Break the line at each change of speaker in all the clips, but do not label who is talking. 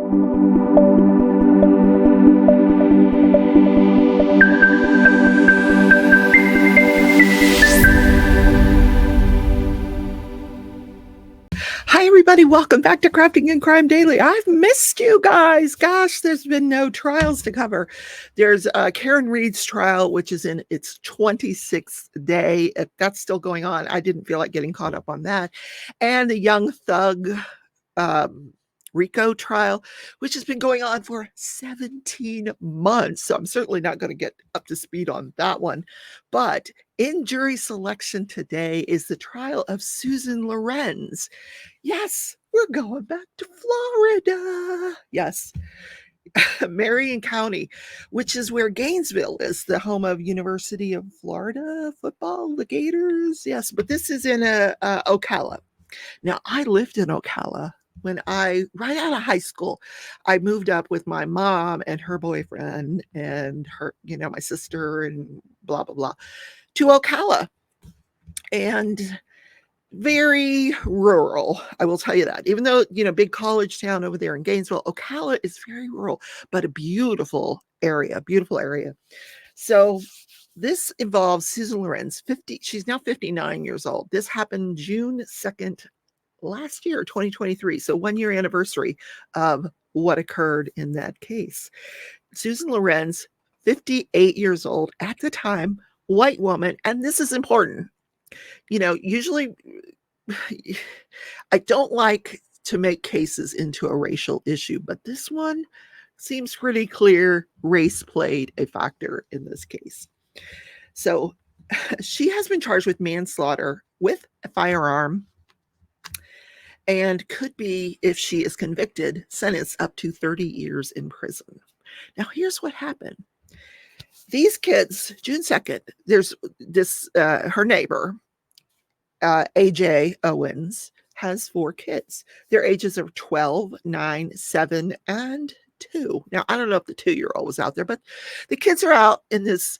Hi, everybody. Welcome back to Crafting and Crime Daily. I've missed you guys. Gosh, there's been no trials to cover. There's Karen Reed's trial, which is in its 26th day. That's still going on. I didn't feel like getting caught up on that. And the Young Thug RICO trial, which has been going on for 17 months. So I'm certainly not going to get up to speed on that one. But in jury selection today is the trial of Susan Lorencz. Yes, we're going back to Florida. Yes. Marion County, which is where Gainesville is, the home of University of Florida football, the Gators. Yes, but this is in Ocala. Now, I lived in Ocala when right out of high school, I moved up with my mom and her boyfriend and her, my sister and blah, blah, blah, to Ocala. And very rural, I will tell you that. Even though, big college town over there in Gainesville, Ocala is very rural, but a beautiful area. So this involves Susan Lorencz, she's now 59 years old. This happened June 2nd last year, 2023. So 1 year anniversary of what occurred in that case. Susan Lorencz, 58 years old at the time, white woman. And this is important. Usually I don't like to make cases into a racial issue, but this one seems pretty clear. Race played a factor in this case. So she has been charged with manslaughter with a firearm and could be, if she is convicted, sentenced up to 30 years in prison. Now, here's what happened. These kids, June 2nd, there's this, her neighbor, AJike Owens, has 4 kids. Their ages are 12, 9, 7, and 2. Now, I don't know if the 2-year-old was out there, but the kids are out in this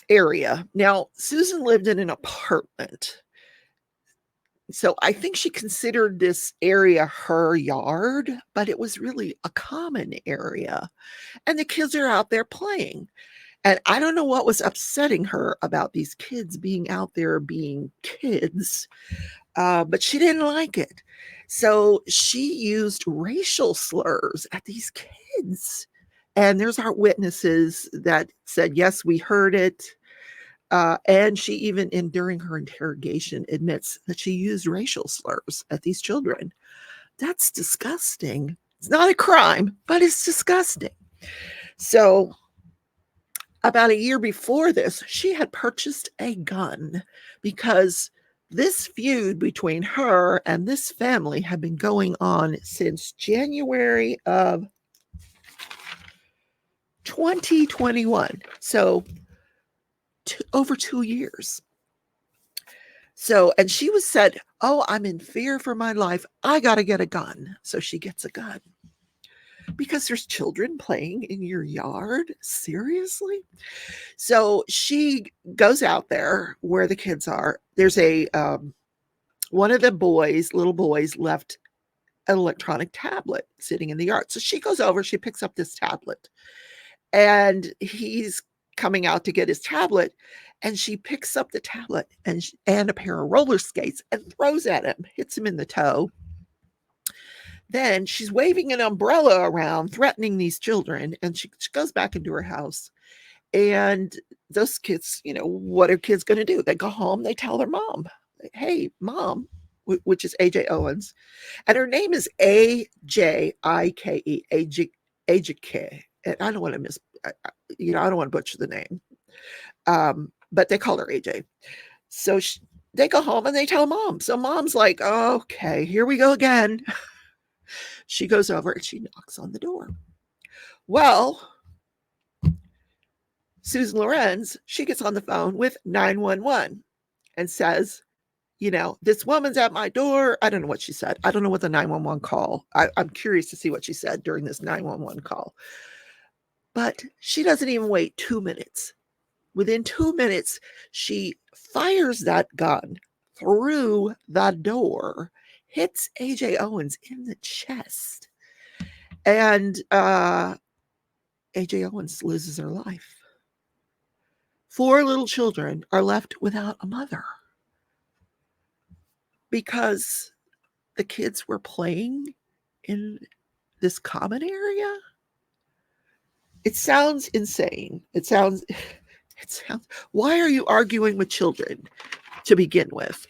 area. Now, Susan lived in an apartment. So I think she considered this area her yard, but it was really a common area. And the kids are out there playing. And I don't know what was upsetting her about these kids being out there being kids, but she didn't like it. So she used racial slurs at these kids. And there's our witnesses that said, yes, we heard it. And she even, during her interrogation, admits that she used racial slurs at these children. That's disgusting. It's not a crime, but it's disgusting. So about a year before this, she had purchased a gun because this feud between her and this family had been going on since January of 2021. So over 2 years. So, and she was said, oh, I'm in fear for my life. I got to get a gun. So she gets a gun. Because there's children playing in your yard? Seriously? So she goes out there where the kids are. There's one of the little boys left an electronic tablet sitting in the yard. So she goes over, she picks up this tablet. And he's coming out to get his tablet. And she picks up the tablet and a pair of roller skates and throws at him, hits him in the toe. Then she's waving an umbrella around, threatening these children, and she goes back into her house. And those kids, what are kids going to do? They go home, they tell their mom, hey, mom, which is AJike Owens. And her name is AJike, AJike. And I don't want to I don't want to butcher the name. But they call her AJ. So they go home and they tell mom. So mom's like, okay, here we go again. She goes over and she knocks on the door. Well, Susan Lorencz, she gets on the phone with 911 and says, this woman's at my door. I don't know what she said. I don't know what the 911 call. I'm curious to see what she said during this 911 call. But she doesn't even wait 2 minutes. Within 2 minutes, she fires that gun through the door, hits AJike Owens in the chest. And AJike Owens loses her life. 4 little children are left without a mother because the kids were playing in this common area. It sounds insane. It sounds, why are you arguing with children to begin with?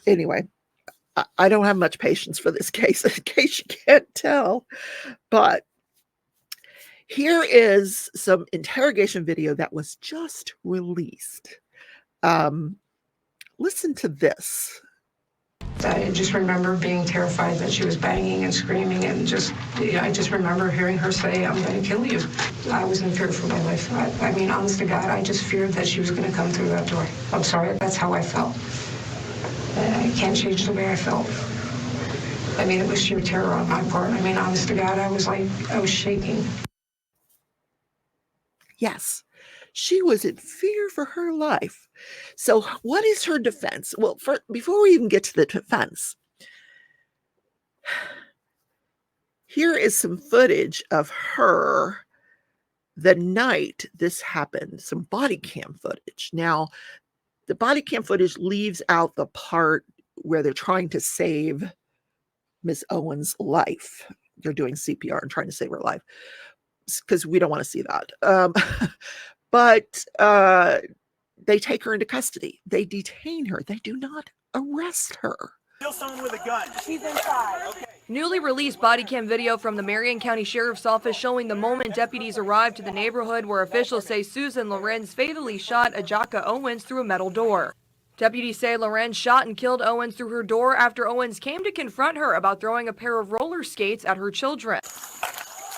Anyway, I don't have much patience for this case, in case you can't tell. But here is some interrogation video that was just released. Listen to this.
I just remember being terrified that she was banging and screaming, and I just remember hearing her say, "I'm going to kill you." I was in fear for my life. I mean, honest to God, I just feared that she was going to come through that door. I'm sorry, that's how I felt. I can't change the way I felt. I mean, it was sheer terror on my part. I mean, honest to God, I was shaking.
Yes, she was in fear for her life. So what is her defense? Well, before we even get to the defense, here is some footage of her the night this happened, some body cam footage. Now, the body cam footage leaves out the part where they're trying to save Miss Owens' life. They're doing CPR and trying to save her life because we don't want to see that. But they take her into custody. They detain her. They do not arrest her.
Kill someone with a gun.
She's inside.
Okay.
Newly released body cam video from the Marion County Sheriff's Office showing the moment deputies arrived to the neighborhood where officials say Susan Lorencz fatally shot AJike Owens through a metal door. Deputies say Lorencz shot and killed Owens through her door after Owens came to confront her about throwing a pair of roller skates at her children.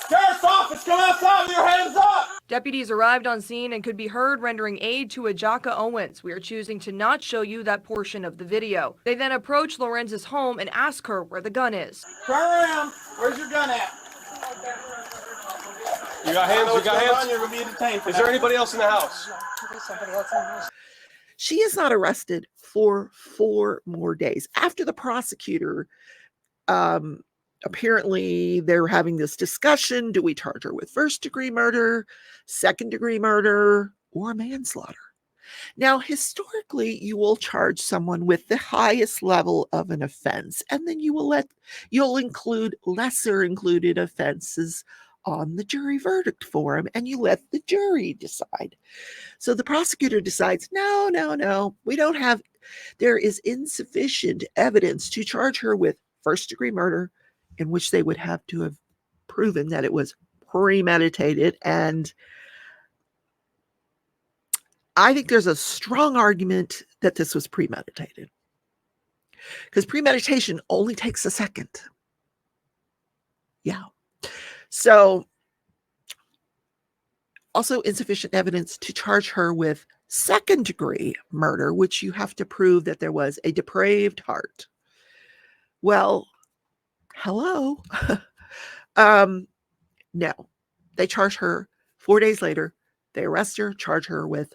Sheriff's office, come outside with your hands up!
Deputies arrived on scene and could be heard rendering aid to AJike Owens. We are choosing to not show you that portion of the video. They then approach Lorentz's home and ask her where the gun is.
Turn around. Where's your gun at?
You got hands? You got hands?
You're going to be detained.
Is there anybody else in the house?
She is not arrested for 4 more days. After the prosecutor, apparently they're having this discussion. Do we charge her with first-degree murder, second-degree murder, or manslaughter? Now, historically, you will charge someone with the highest level of an offense, and then you'll include lesser included offenses on the jury verdict form, and you let the jury decide. So the prosecutor decides, no, there is insufficient evidence to charge her with first-degree murder, in which they would have to have proven that it was premeditated. And I think there's a strong argument that this was premeditated, because premeditation only takes a second. Yeah. So also insufficient evidence to charge her with second-degree murder, which you have to prove that there was a depraved heart. Well, hello. No, they charge her 4 days later. They arrest her, charge her with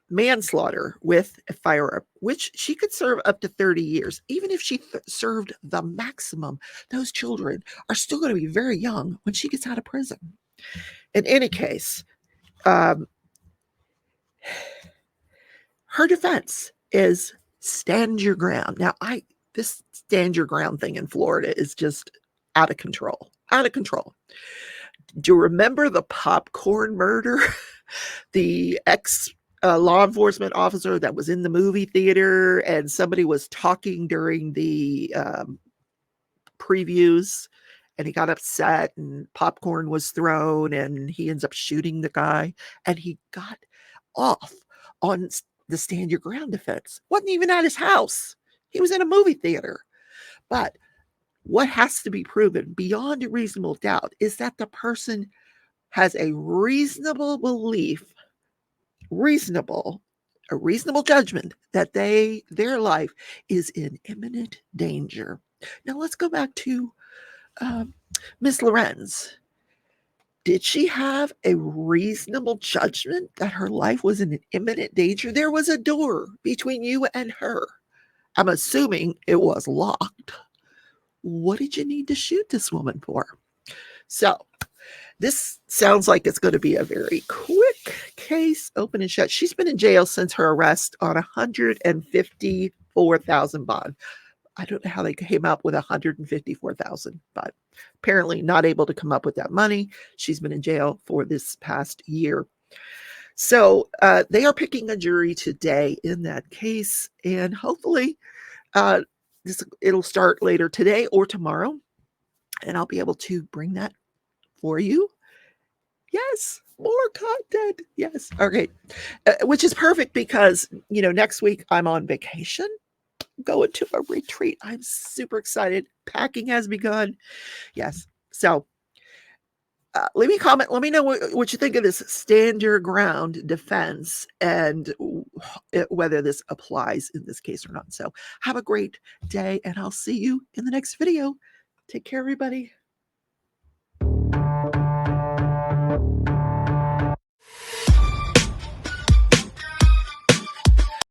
manslaughter with a firearm, which she could serve up to 30 years. Even if she served the maximum, those children are still going to be very young when she gets out of prison. In any case, her defense is stand your ground. Now, this stand your ground thing in Florida is just out of control. Out of control. Do you remember the popcorn murder? The law enforcement officer that was in the movie theater, and somebody was talking during the previews, and he got upset, and popcorn was thrown, and he ends up shooting the guy, and he got off on the stand your ground defense. Wasn't even at his house. He was in a movie theater. But what has to be proven beyond a reasonable doubt is that the person has a reasonable belief, a reasonable judgment that their life is in imminent danger. Now let's go back to Miss Lorencz. Did she have a reasonable judgment that her life was in imminent danger? There was a door between you and her. I'm assuming it was locked. what did you need to shoot this woman for? So this sounds like it's going to be a very quick case, open and shut. She's been in jail since her arrest on $154,000 bond. I don't know how they came up with $154,000, but apparently not able to come up with that money. She's been in jail for this past year. So they are picking a jury today in that case, and hopefully it'll start later today or tomorrow, and I'll be able to bring that for you. Yes, more content. Yes. Okay. Which is perfect because, next week I'm on vacation, going to a retreat. I'm super excited. Packing has begun. Yes. So leave me a comment. Let me know what you think of this stand your ground defense and whether this applies in this case or not. So have a great day, and I'll see you in the next video. Take care, everybody.